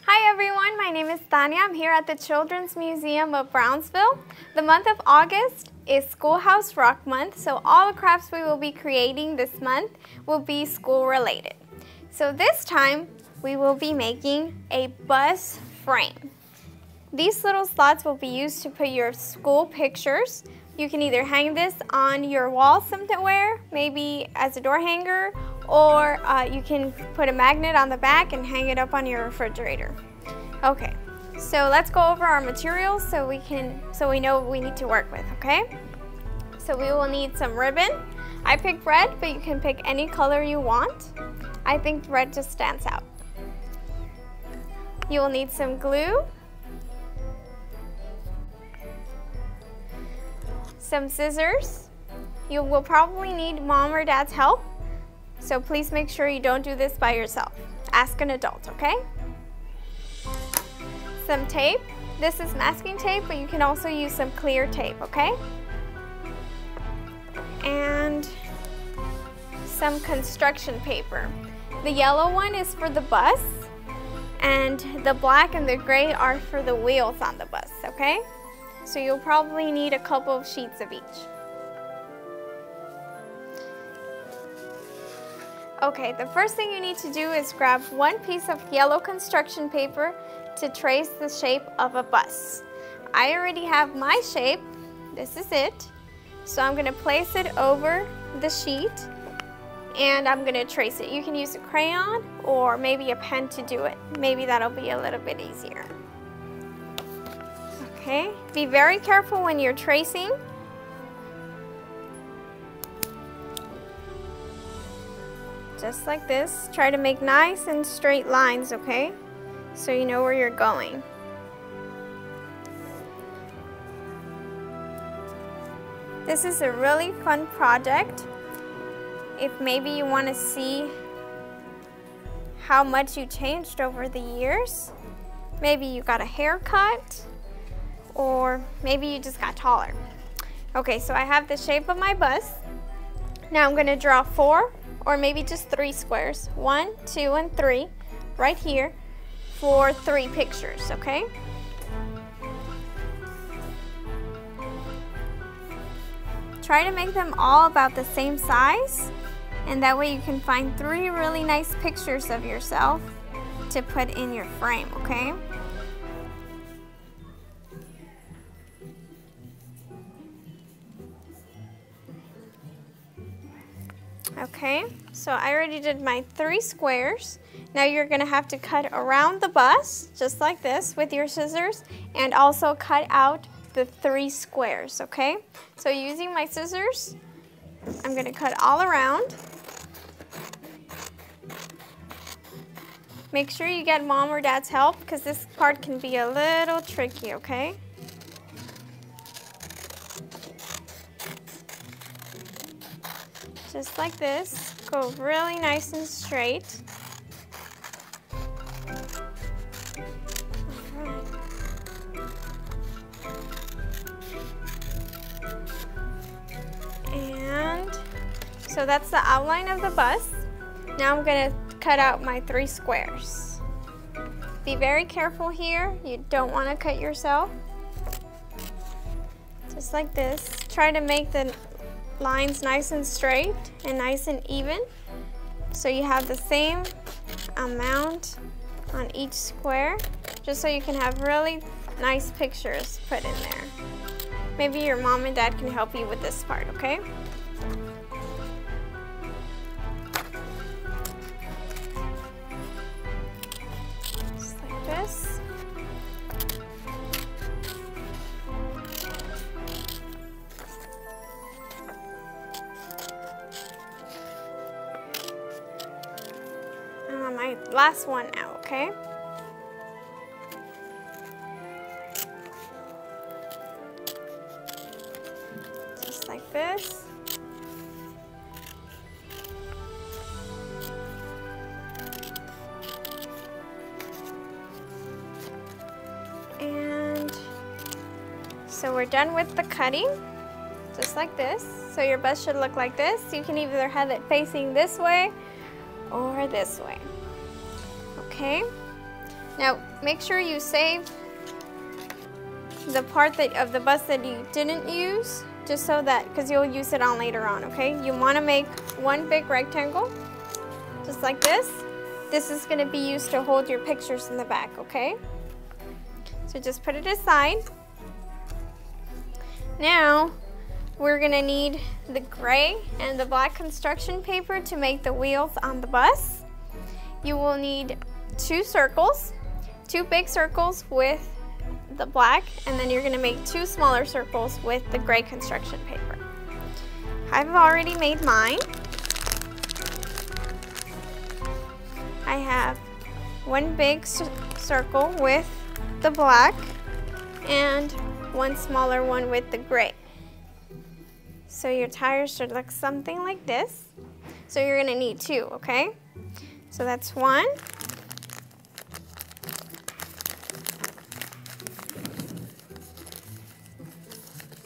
Hi everyone, my name is Tanya. I'm here at the Children's Museum of Brownsville. The month of August is Schoolhouse Rock Month, so all the crafts we will be creating this month will be school related. So this time, we will be making a bus frame. These little slots will be used to put your school pictures. You can either hang this on your wall somewhere, maybe as a door hanger, or you can put a magnet on the back and hang it up on your refrigerator. Okay, so let's go over our materials so we know what we need to work with, okay? So we will need some ribbon. I picked red, but you can pick any color you want. I think red just stands out. You will need some glue, some scissors. You will probably need mom or dad's help, so please make sure you don't do this by yourself. Ask an adult, okay? Some tape. This is masking tape, but you can also use some clear tape, okay? And some construction paper. The yellow one is for the bus, and the black and the gray are for the wheels on the bus, okay? So you'll probably need a couple of sheets of each. Okay, the first thing you need to do is grab one piece of yellow construction paper to trace the shape of a bus. I already have my shape. This is it. So I'm going to place it over the sheet and I'm going to trace it. You can use a crayon or maybe a pen to do it. Maybe that'll be a little bit easier. Okay, be very careful when you're tracing. Just like this. Try to make nice and straight lines, okay? So you know where you're going. This is a really fun project. If maybe you want to see how much you changed over the years. Maybe you got a haircut, or maybe you just got taller. Okay, so I have the shape of my bus. Now I'm going to draw 4 or maybe just 3 squares. 1, 2, and 3 right here for 3 pictures, okay? Try to make them all about the same size, and that way you can find 3 really nice pictures of yourself to put in your frame, okay? Okay, so I already did my 3 squares. Now you're gonna have to cut around the bus, just like this, with your scissors, and also cut out the 3 squares, okay? So using my scissors, I'm gonna cut all around. Make sure you get mom or dad's help, because this part can be a little tricky, okay? Just like this, go really nice and straight. And so that's the outline of the bus. Now I'm gonna cut out my 3 squares. Be very careful here, you don't wanna cut yourself. Just like this. Try to make the lines nice and straight and nice and even, so you have the same amount on each square, just so you can have really nice pictures put in there. Maybe your mom and dad can help you with this part, okay? Just like this. My last one now, okay? Just like this. And so we're done with the cutting, just like this. So your bus should look like this. You can either have it facing this way or this way. Okay, Now, make sure you save the part of the bus that you didn't use, just so that, because you'll use it on later on, okay? You want to make one big rectangle, just like this. This is going to be used to hold your pictures in the back, okay? So just put it aside. Now, we're going to need the gray and the black construction paper to make the wheels on the bus. You will need 2 circles, 2 big circles with the black, and then you're going to make 2 smaller circles with the gray construction paper. I've already made mine. I have 1 big circle with the black and 1 smaller one with the gray. So your tires should look something like this. So you're going to need 2, okay? So that's 1.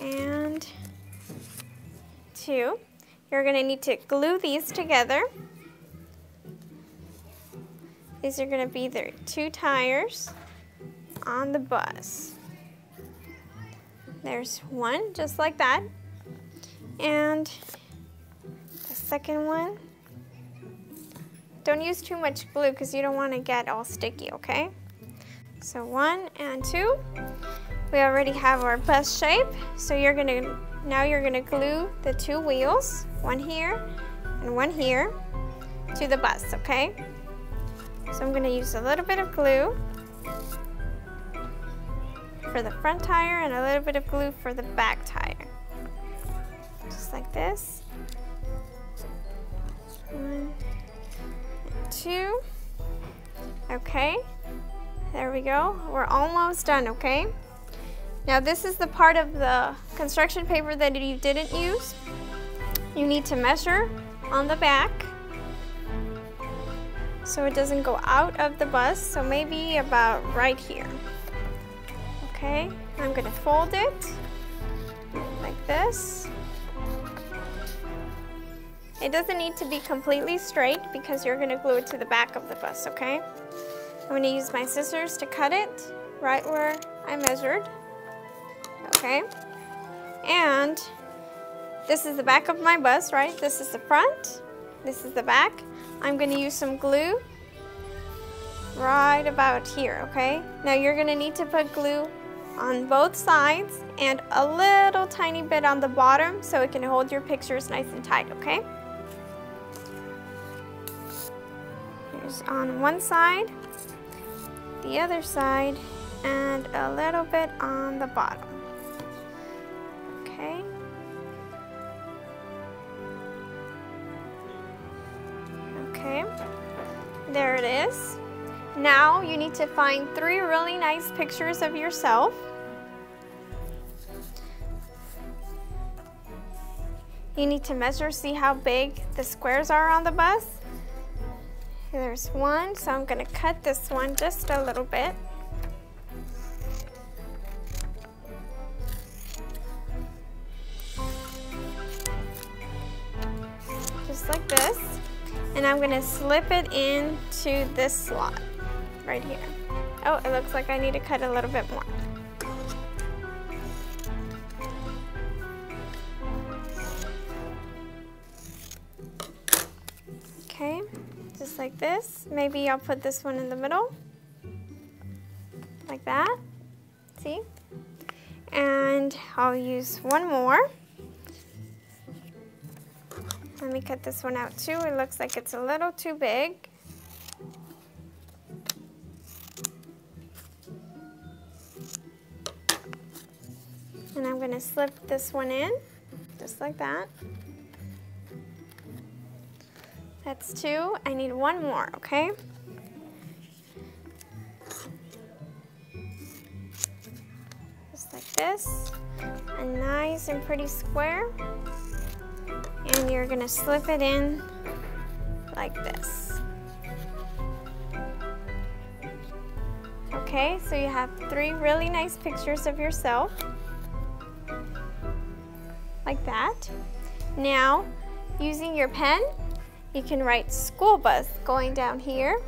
And 2. You're going to need to glue these together. These are going to be the 2 tires on the bus. There's 1, just like that. And the second one, don't use too much glue because you don't want to get all sticky, okay? So 1 and 2. We already have our bus shape, so now you're gonna glue the 2 wheels, 1 here and 1 here, to the bus, okay? So I'm gonna use a little bit of glue for the front tire and a little bit of glue for the back tire. Just like this. 1 and 2. Okay, there we go. We're almost done, okay? Now this is the part of the construction paper that you didn't use. You need to measure on the back so it doesn't go out of the bus, so maybe about right here. Okay, I'm gonna fold it like this. It doesn't need to be completely straight because you're gonna glue it to the back of the bus, okay? I'm gonna use my scissors to cut it right where I measured. Okay, and this is the back of my bus, right? This is the front, this is the back. I'm gonna use some glue right about here, okay? Now you're gonna need to put glue on both sides and a little tiny bit on the bottom so it can hold your pictures nice and tight, okay? Here's on one side, the other side, and a little bit on the bottom. Okay. Okay, there it is. Now you need to find 3 really nice pictures of yourself. You need to measure, see how big the squares are on the bus. There's 1, so I'm going to cut this one just a little bit. Just like this. And I'm going to slip it into this slot right here. Oh, it looks like I need to cut a little bit more. Okay, just like this. Maybe I'll put this one in the middle, like that. See? And I'll use 1 more. Let me cut this one out too. It looks like it's a little too big. And I'm going to slip this one in, just like that. That's 2. I need 1 more, okay? Just like this. A nice and pretty square. And you're going to slip it in like this. Okay, so you have 3 really nice pictures of yourself. Like that. Now, using your pen, you can write school bus going down here.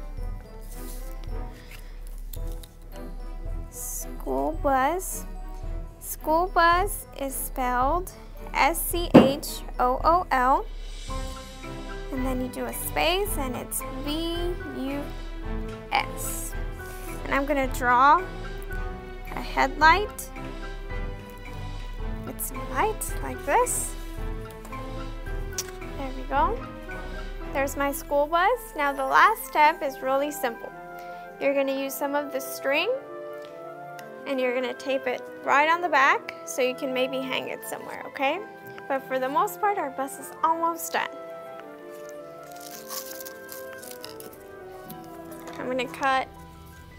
SchoolBus. SchoolBus is spelled S-C-H-O-O-L. And then you do a space and it's B-U-S. And I'm gonna draw a headlight with some light like this. There we go. There's my school bus. Now the last step is really simple. You're gonna use some of the string and you're gonna tape it right on the back so you can maybe hang it somewhere, okay? But for the most part, our bus is almost done. I'm gonna cut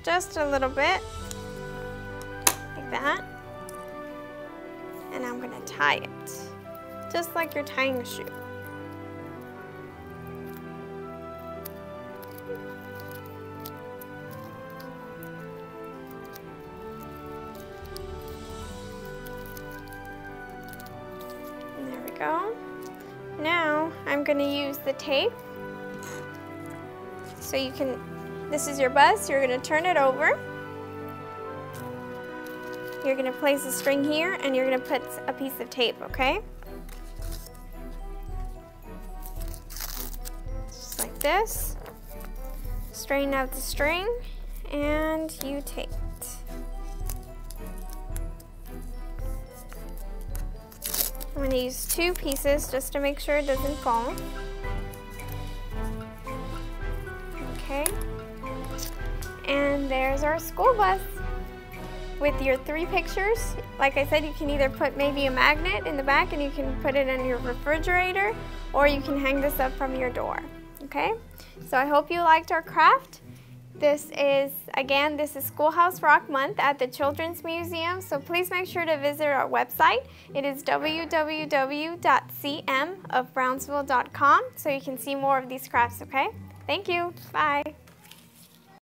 just a little bit, like that. And I'm gonna tie it, just like you're tying a shoe. There we go. Now I'm going to use the tape. So you can, this is your bus, you're going to turn it over. You're going to place a string here and you're going to put a piece of tape, okay? Just like this. Straighten out the string and you tape it. I'm going to use 2 pieces just to make sure it doesn't fall. Okay. And there's our school bus with your 3 pictures. Like I said, you can either put maybe a magnet in the back and you can put it in your refrigerator, or you can hang this up from your door. Okay? So I hope you liked our craft. This is Schoolhouse Rock Month at the Children's Museum, so please make sure to visit our website. It is www.cmofbrownsville.com, so you can see more of these crafts, okay? Thank you. Bye.